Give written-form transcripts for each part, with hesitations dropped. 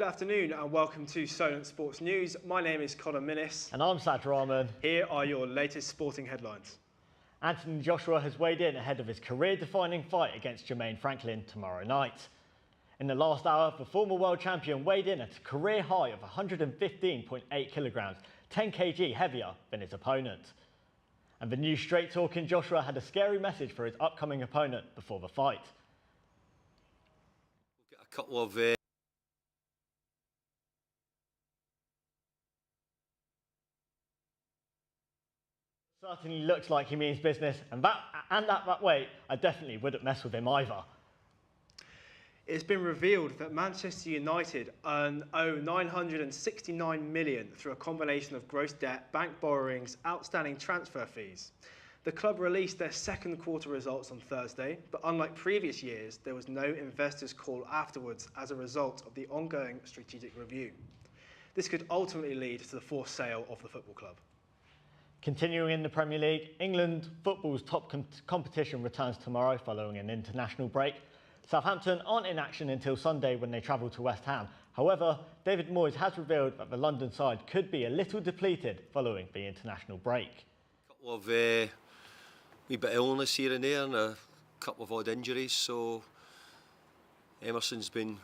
Good afternoon and welcome to Solent Sports News. My name is Colin Minnis. And I'm Sad Rahman. Here are your latest sporting headlines. Anthony Joshua has weighed in ahead of his career-defining fight against Jermaine Franklin tomorrow night. In the last hour, the former world champion weighed in at a career high of 115.8 kilograms, 10 kg heavier than his opponent. And the new straight-talking Joshua had a scary message for his upcoming opponent before the fight. We'll get a couple of Certainly looks like he means business, and at that weight, I definitely wouldn't mess with him either. It's been revealed that Manchester United owe £969 million through a combination of gross debt, bank borrowings, outstanding transfer fees. The club released their second quarter results on Thursday, but unlike previous years, there was no investors' call afterwards as a result of the ongoing strategic review. This could ultimately lead to the forced sale of the football club. Continuing in the Premier League, England football's top competition returns tomorrow following an international break. Southampton aren't in action until Sunday when they travel to West Ham. However, David Moyes has revealed that the London side could be a little depleted following the international break. A couple of wee bit of illness here and there and a couple of odd injuries. So Emerson's been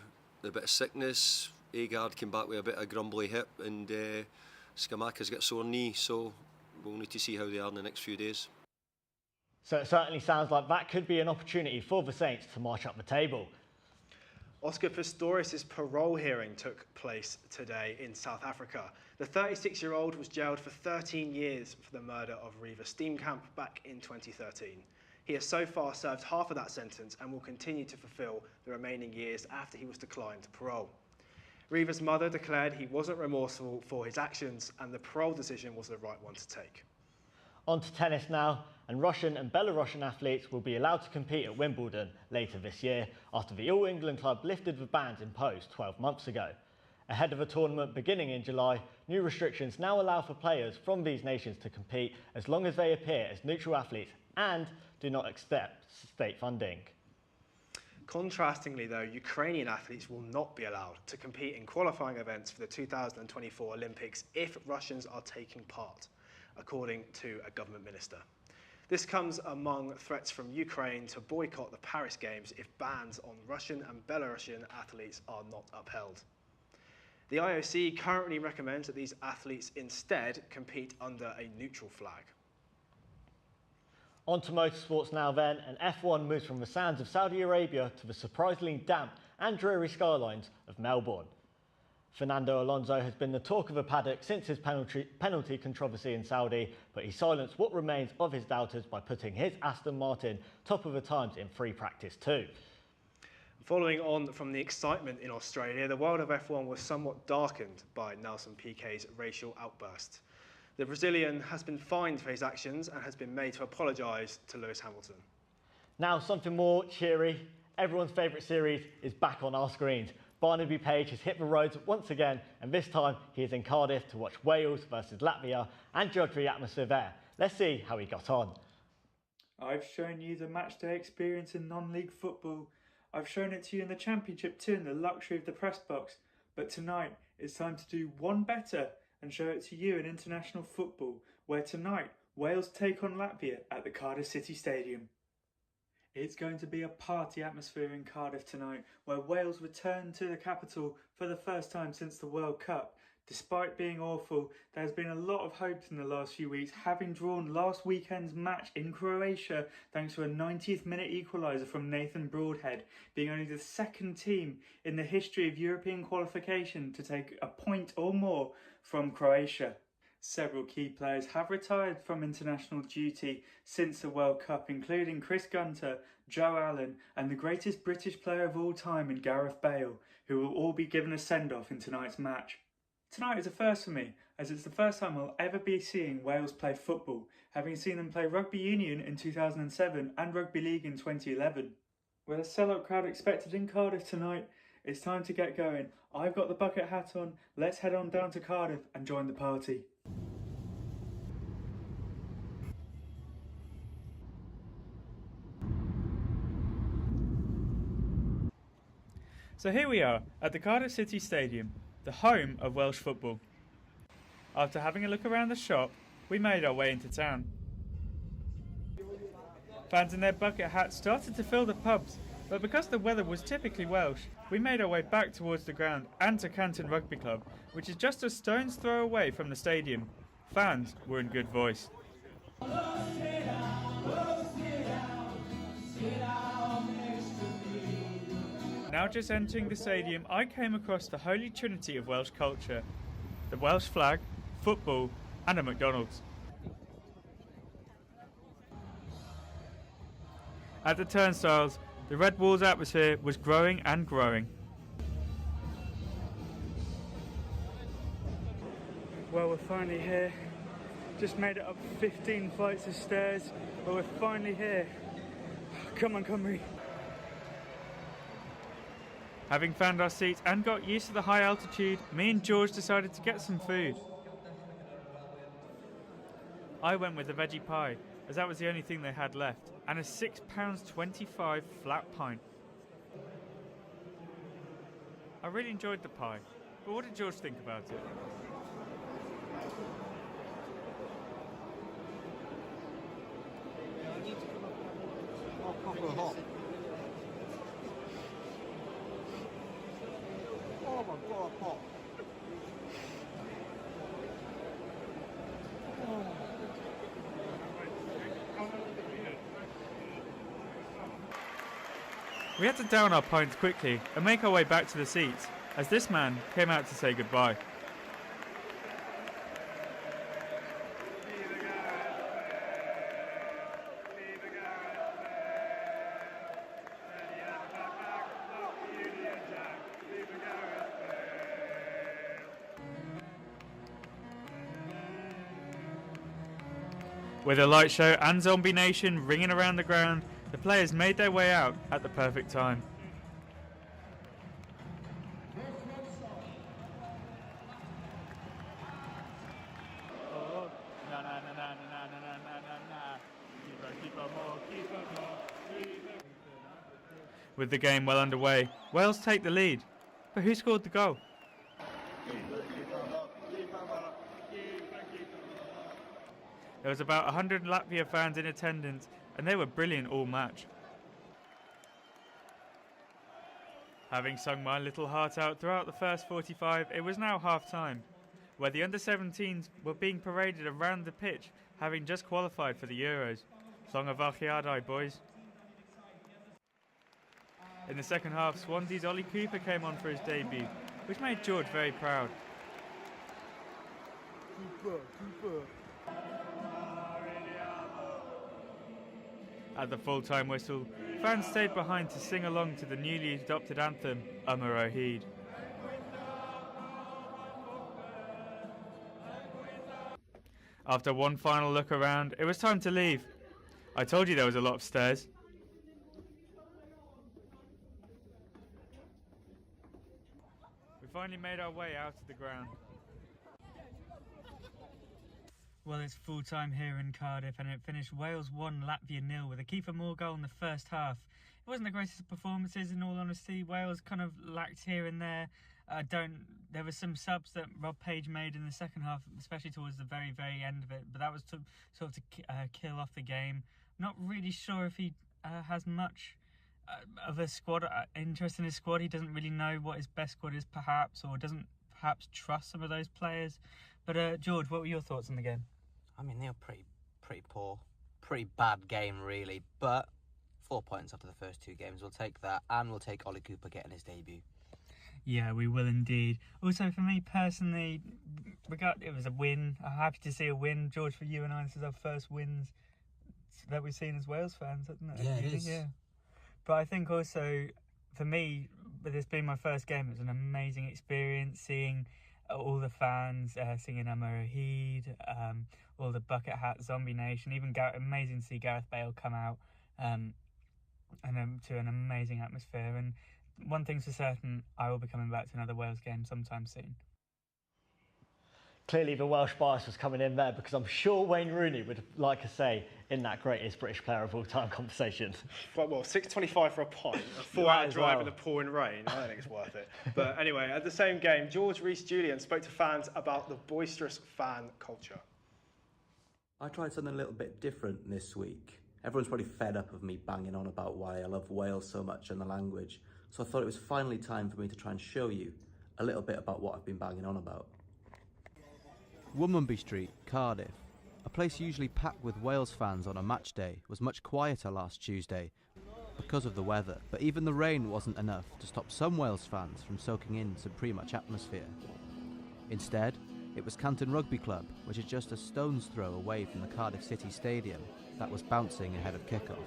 a bit of sickness. Agard came back with a bit of grumbly hip and Scamacca's got a sore knee. So we'll need to see how they are in the next few days. So it certainly sounds like that could be an opportunity for the Saints to march up the table. Oscar Pistorius' parole hearing took place today in South Africa. The 36-year-old was jailed for 13 years for the murder of Reeva Steenkamp back in 2013. He has so far served half of that sentence and will continue to fulfil the remaining years after he was declined parole. Reeva's mother declared he wasn't remorseful for his actions and the parole decision was the right one to take. On to tennis now, and Russian and Belarusian athletes will be allowed to compete at Wimbledon later this year after the All England club lifted the bans imposed 12 months ago. Ahead of a tournament beginning in July, new restrictions now allow for players from these nations to compete as long as they appear as neutral athletes and do not accept state funding. Contrastingly though, Ukrainian athletes will not be allowed to compete in qualifying events for the 2024 Olympics if Russians are taking part, according to a government minister. This comes among threats from Ukraine to boycott the Paris Games if bans on Russian and Belarusian athletes are not upheld. The IOC currently recommends that these athletes instead compete under a neutral flag. On to motorsports now then, and F1 moves from the sands of Saudi Arabia to the surprisingly damp and dreary skylines of Melbourne. Fernando Alonso has been the talk of the paddock since his penalty controversy in Saudi, but he silenced what remains of his doubters by putting his Aston Martin top of the times in free practice too. Following on from the excitement in Australia, the world of F1 was somewhat darkened by Nelson Piquet's racial outburst. The Brazilian has been fined for his actions and has been made to apologise to Lewis Hamilton. Now something more cheery. Everyone's favourite series is back on our screens. Barnaby Page has hit the roads once again, and this time he is in Cardiff to watch Wales versus Latvia and judge the atmosphere there. Let's see how he got on. I've shown you the matchday experience in non-league football. I've shown it to you in the Championship too, in the luxury of the press box. But tonight it's time to do one better and show it to you in international football, where tonight Wales take on Latvia at the Cardiff City Stadium. It's going to be a party atmosphere in Cardiff tonight, where Wales return to the capital for the first time since the World Cup. Despite being awful, there's been a lot of hopes in the last few weeks, having drawn last weekend's match in Croatia thanks to a 90th minute equaliser from Nathan Broadhead, being only the second team in the history of European qualification to take a point or more from Croatia. Several key players have retired from international duty since the World Cup, including Chris Gunter, Joe Allen and the greatest British player of all time in Gareth Bale, who will all be given a send-off in tonight's match. Tonight is a first for me, as it's the first time I'll ever be seeing Wales play football, having seen them play rugby union in 2007 and rugby league in 2011. With a sellout crowd expected in Cardiff tonight, it's time to get going. I've got the bucket hat on, let's head on down to Cardiff and join the party. So here we are at the Cardiff City Stadium, the home of Welsh football. After having a look around the shop, we made our way into town. Fans in their bucket hats started to fill the pubs, but because the weather was typically Welsh, we made our way back towards the ground and to Canton Rugby Club, which is just a stone's throw away from the stadium. Fans were in good voice. Now just entering the stadium, I came across the holy trinity of Welsh culture: the Welsh flag, football and a McDonald's. At the turnstiles, the Red Walls atmosphere was growing and growing. Well, we're finally here. Just made it up 15 flights of stairs, but we're finally here. Come on, Cymru. Having found our seats and got used to the high altitude, me and George decided to get some food. I went with a veggie pie, as that was the only thing they had left, and a £6.25 flat pint. I really enjoyed the pie, but what did George think about it? Proper hot. Oh my god, hot. We had to down our pints quickly and make our way back to the seats, as this man came out to say goodbye. With a light show and Zombie Nation ringing around the ground, the players made their way out at the perfect time. With the game well underway, Wales take the lead. But who scored the goal? There was about 100 Latvia fans in attendance, and they were brilliant all match. Having sung my little heart out throughout the first 45, it was now half-time, where the under-17s were being paraded around the pitch, having just qualified for the Euros. Song of Archiadai, boys. In the second half, Swansea's Ollie Cooper came on for his debut, which made George very proud. Cooper. At the full-time whistle, fans stayed behind to sing along to the newly adopted anthem, Umar O'Heed. After one final look around, it was time to leave. I told you there was a lot of stairs. We finally made our way out of the ground. Well, it's full time here in Cardiff, and it finished Wales 1, Latvia 0 with a Kiefer Moore goal in the first half. It wasn't the greatest of performances, in all honesty. Wales kind of lacked here and there. There were some subs that Rob Page made in the second half, especially towards the very, very end of it, but that was to kill off the game. Not really sure if he has much of a squad interest in his squad. He doesn't really know what his best squad is, perhaps, or doesn't perhaps trust some of those players. But George, what were your thoughts on the game? I mean, they were pretty poor. Pretty bad game, really. But 4 points after the first two games. We'll take that, and we'll take Ollie Cooper getting his debut. Yeah, we will indeed. Also, for me personally, it was a win. I'm happy to see a win. George, for you and I, this is our first wins that we've seen as Wales fans, isn't it? Yeah, it is. Yeah. But I think also, for me, with this being my first game, it was an amazing experience seeing all the fans singing Umar O'Heed, all the bucket hat, Zombie Nation, even amazing to see Gareth Bale come out and to an amazing atmosphere. And one thing's for certain, I will be coming back to another Wales game sometime soon. Clearly the Welsh bias was coming in there, because I'm sure Wayne Rooney would like to say in that greatest British player of all time conversation. Well, $6.25 for a pint, a 4-hour drive in the pouring rain. I don't think it's worth it. But anyway, at the same game, George Rees-Julian spoke to fans about the boisterous fan culture. I tried something a little bit different this week. Everyone's probably fed up of me banging on about why I love Wales so much and the language, so I thought it was finally time for me to try and show you a little bit about what I've been banging on about. Womanby Street, Cardiff, a place usually packed with Wales fans on a match day, was much quieter last Tuesday because of the weather, but even the rain wasn't enough to stop some Wales fans from soaking in some pre-match atmosphere. Instead, it was Canton Rugby Club, which is just a stone's throw away from the Cardiff City Stadium, that was bouncing ahead of kick-off.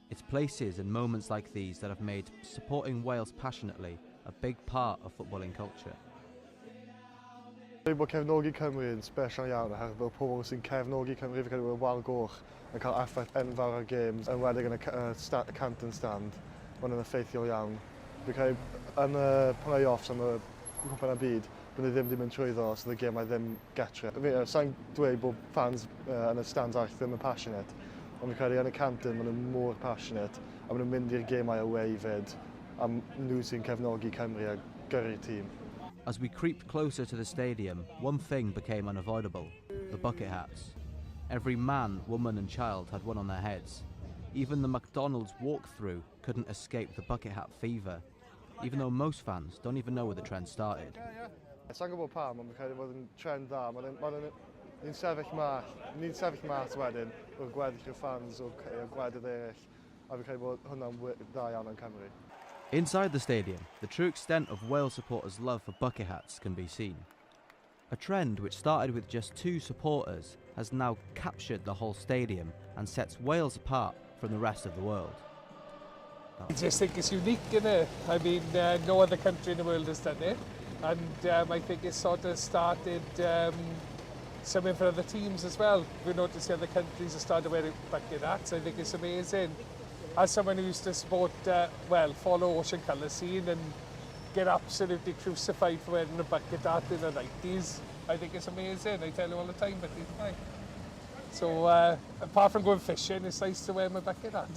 It's places and moments like these that have made supporting Wales passionately a big part of footballing culture. Dwi'n bod cefnogi Cymru yn special iawn oherwydd fel pobl sy'n cefnogi Cymru fi credu bod wal goch yn cael effaith enfawr ar games yn wedig yn y Canton stand. Mae'n yn effeithiol iawn. Fi credu yn y play-offs am y cwpan y byd, bydd ni ddim wedi mynd trwyddo os ydy gemau ddim getre. Sa'n dweud bod fans yn y stand arall ddim yn passionate, ond fi credu yn y Canton maen nhw'n mor passionate a maen nhw'n mynd i'r gemau away fyd am nhw sy'n cefnogi Cymru a gyrru'r tîm. As we creeped closer to the stadium, one thing became unavoidable: the bucket hats. Every man, woman and child had one on their heads. Even the McDonald's walk-through couldn't escape the bucket hat fever, even though most fans don't even know where the trend started. Sa'n gwybod pam, ond fi'n credu bod yn trend dda. Ni'n sefyll mas wedyn o'r gweddill y fans o gwledydd eraill, a fi'n credu bod hwnna'n dda iawn yn Cymru. Inside the stadium, the true extent of Wales supporters' love for bucket hats can be seen. A trend which started with just 2 supporters has now captured the whole stadium and sets Wales apart from the rest of the world. I just think it's unique, isn't it? I mean, no other country in the world has done it, and I think it's sort of started something for other teams as well. We noticed the other countries have started wearing bucket hats. I think it's amazing. As someone who used to support, follow ocean colour scene and get absolutely crucified for wearing a bucket hat in the 90s, I think it's amazing. I tell you all the time, but it's fine. So, apart from going fishing, it's nice to wear my bucket hat.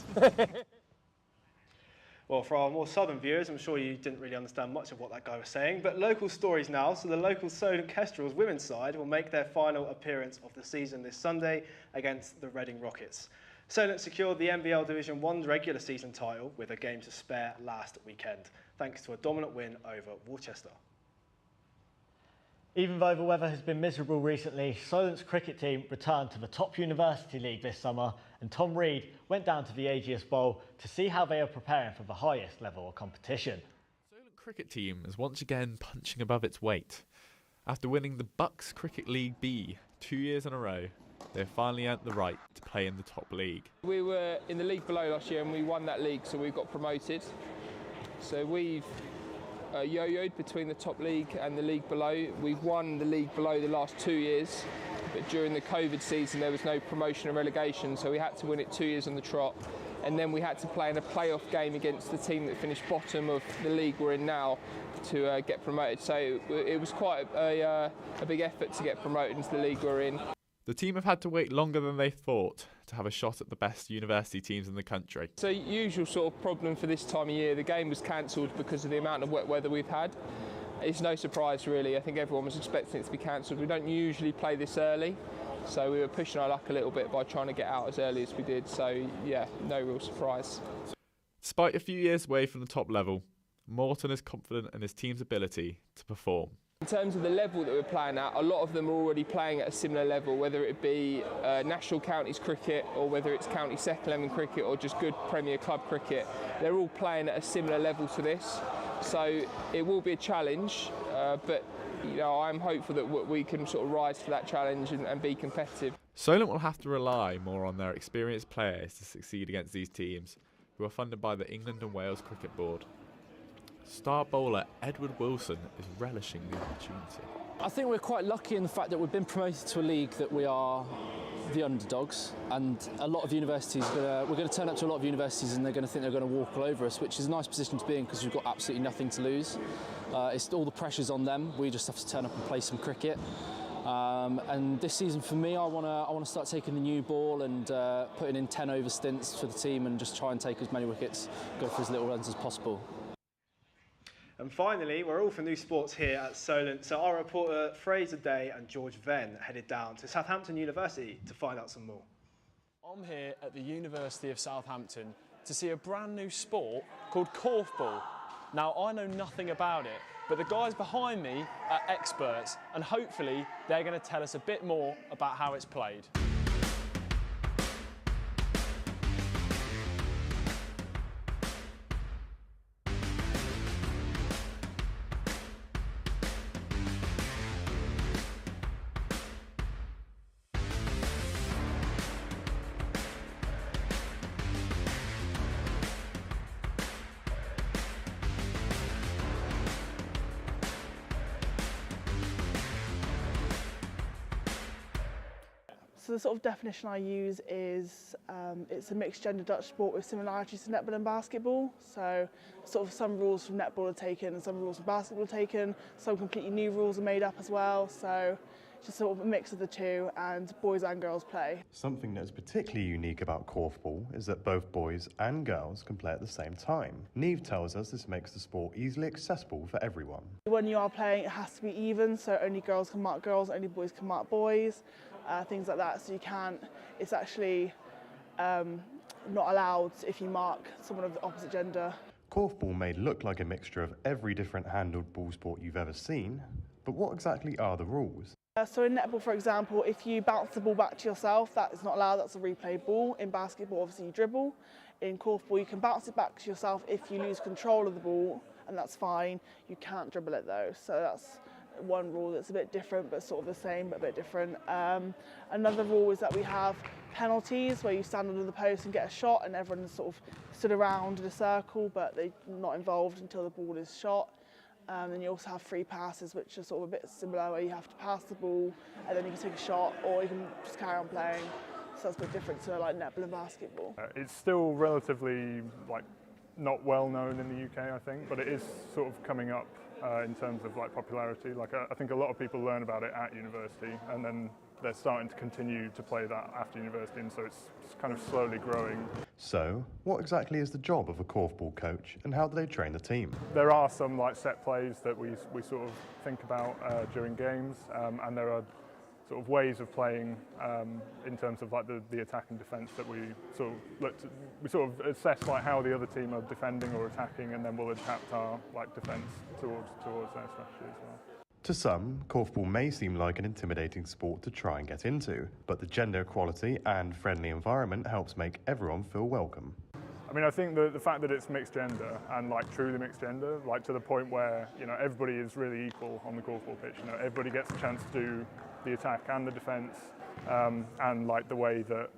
Well, for our more southern viewers, I'm sure you didn't really understand much of what that guy was saying, but local stories now. So the local Solent Kestrels women's side will make their final appearance of the season this Sunday against the Reading Rockets. Solent secured the NBL Division 1 regular season title with a game to spare last weekend, thanks to a dominant win over Worcester. Even though the weather has been miserable recently, Solent's cricket team returned to the top university league this summer, and Tom Reed went down to the Ageas Bowl to see how they are preparing for the highest level of competition. Solent cricket team is once again punching above its weight. After winning the Bucks Cricket League B 2 years in a row, they have finally earned the right to play in the top league. We were in the league below last year and we won that league, so we got promoted. So we've yo-yoed between the top league and the league below. We've won the league below the last 2 years, but during the COVID season there was no promotion and relegation, so we had to win it 2 years on the trot. And then we had to play in a playoff game against the team that finished bottom of the league we're in now to get promoted. So it was quite a big effort to get promoted into the league we're in. The team have had to wait longer than they thought to have a shot at the best university teams in the country. So usual sort of problem for this time of year. The game was cancelled because of the amount of wet weather we've had. It's no surprise really. I think everyone was expecting it to be cancelled. We don't usually play this early, so we were pushing our luck a little bit by trying to get out as early as we did. So yeah, no real surprise. Despite a few years away from the top level, Morton is confident in his team's ability to perform. In terms of the level that we're playing at, a lot of them are already playing at a similar level, whether it be national counties cricket or whether it's county second 11 cricket or just good Premier Club cricket. They're all playing at a similar level to this, so it will be a challenge, but you know, I'm hopeful that we can sort of rise to that challenge and be competitive. Solent will have to rely more on their experienced players to succeed against these teams, who are funded by the England and Wales Cricket Board. Star bowler Edward Wilson is relishing the opportunity. I think we're quite lucky in the fact that we've been promoted to a league that we are the underdogs, and a lot of universities, we're going to turn up to a lot of universities and they're going to think they're going to walk all over us, which is a nice position to be in because we've got absolutely nothing to lose. It's all the pressure's on them. We just have to turn up and play some cricket. And this season for me, I want to start taking the new ball and putting in 10 over stints for the team and just try and take as many wickets, go for as little runs as possible. And finally, we're all for new sports here at Solent, so our reporter Fraser Day and George Venn headed down to Southampton University to find out some more. I'm here at the University of Southampton to see a brand new sport called korfball. Now, I know nothing about it, but the guys behind me are experts, and hopefully they're going to tell us a bit more about how it's played. So the sort of definition I use is it's a mixed gender Dutch sport with similarities to netball and basketball. So sort of some rules from netball are taken and some rules from basketball are taken. Some completely new rules are made up as well. So just sort of a mix of the two, and boys and girls play. Something that is particularly unique about korfball is that both boys and girls can play at the same time. Neve tells us this makes the sport easily accessible for everyone. When you are playing, it has to be even, so only girls can mark girls, only boys can mark boys. Things like that, so you can't, it's actually not allowed if you mark someone of the opposite gender. Korfball may look like a mixture of every different handled ball sport you've ever seen, but what exactly are the rules? So in netball, for example, if you bounce the ball back to yourself, that is not allowed, that's a replay ball. In basketball, obviously you dribble. In korfball, you can bounce it back to yourself if you lose control of the ball, and that's fine. You can't dribble it though, so that's one rule that's a bit different, but sort of the same, but a bit different. Another rule is that we have penalties where you stand under the post and get a shot, and everyone's sort of stood around in a circle, but they're not involved until the ball is shot. Then you also have free passes, which are sort of a bit similar, where you have to pass the ball and then you can take a shot, or you can just carry on playing. So that's a bit different to like netball and basketball. It's still relatively not well known in the UK, I think, but it is sort of coming up in terms of popularity. I think a lot of people learn about it at university, and then they're starting to continue to play that after university, and so it's kind of slowly growing. So, what exactly is the job of a korfball coach, and how do they train the team? There are some set plays that we sort of think about during games, and there are sort of ways of playing in terms of the attack and defence that we sort of look to, we sort of assess how the other team are defending or attacking, and then we'll adapt our defence towards their strategy as well. To some, korfball may seem like an intimidating sport to try and get into, but the gender equality and friendly environment helps make everyone feel welcome. I mean, I think the fact that it's mixed gender, and truly mixed gender, to the point where everybody is really equal on the korfball pitch. Everybody gets a chance to do the attack and the defence, and the way that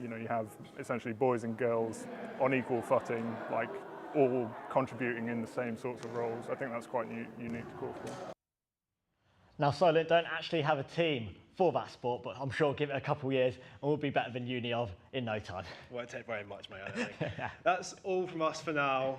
you have essentially boys and girls on equal footing, all contributing in the same sorts of roles. I think that's quite unique to korfball. Now, Solent don't actually have a team for that sport, but I'm sure give it a couple of years and we'll be better than uni of in no time. Won't take very much, mate, I don't think. That's all from us for now.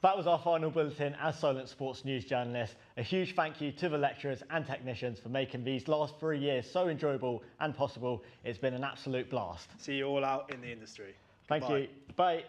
That was our final bulletin as Solent Sports News journalists. A huge thank you to the lecturers and technicians for making these last 3 years so enjoyable and possible. It's been an absolute blast. See you all out in the industry. Thank you. Bye.